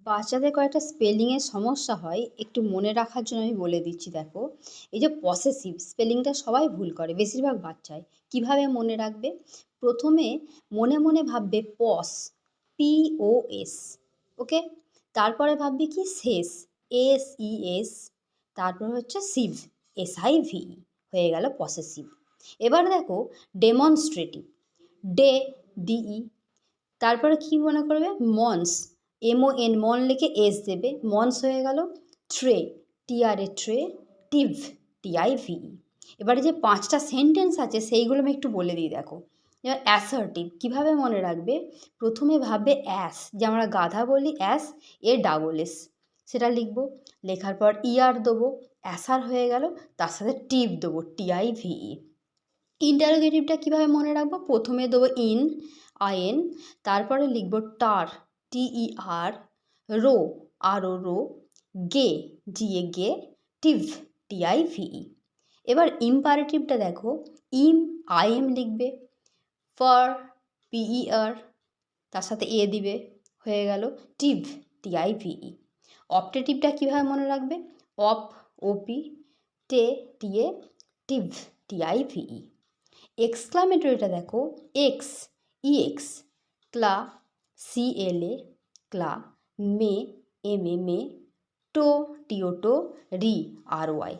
বাচ্চাদের কয়েকটা স্পেলিংয়ের সমস্যা হয়, একটু মনে রাখার জন্য আমি বলে দিচ্ছি। দেখো, এই যে পসেসিভ স্পেলিংটা সবাই ভুল করে, বেশিরভাগ বাচ্চাই। কিভাবে মনে রাখবে? প্রথমে মনে মনে ভাববে পস, POS, ওকে। তারপরে ভাববে কি শেষ, SES। তারপর হচ্ছে সিভ, SIV। হয়ে গেল পসেসিভ। এবার দেখো ডেমনস্ট্রেটিভ, DE। তারপরে কি মনে করবে? মন্স, MON, মন লিখে এস দেবে, মন্স হয়ে গেল। ট্রে, TRA ট্রে, টিভ, TIVE। এবারে যে 5টা সেন্টেন্স আছে সেইগুলো আমি একটু বলে দিই। দেখো, এবার অ্যাসার্টিভ কীভাবে মনে রাখবে? প্রথমে ভাববে অ্যাস, যে আমরা গাধা বলি অ্যাস, ডাবল এস, সেটা লিখবো। লেখার পর ER দেবো, অ্যাসার হয়ে গেল। তার সাথে টিভ দেবো, TIVE। ইন্টারোগেটিভটা কীভাবে মনে রাখবো? প্রথমে দেবো IN, তারপরে লিখব টার, TER, রো, RO, গে, GA, টিভ, TIVE। এবার ইম্পারেটিভটা দেখো, IM লিখবে, ফর, PER, তার সাথে দিবে, হয়ে গেল টিভ, TIVE। অপটেটিভটা কীভাবে মনে রাখবে? OP, TA, টিভ, TIVE। এক্সক্লামেটরিটা দেখো, EX, ক্লা, CLA, ক্লা, মে, MA, টো, TO, RY।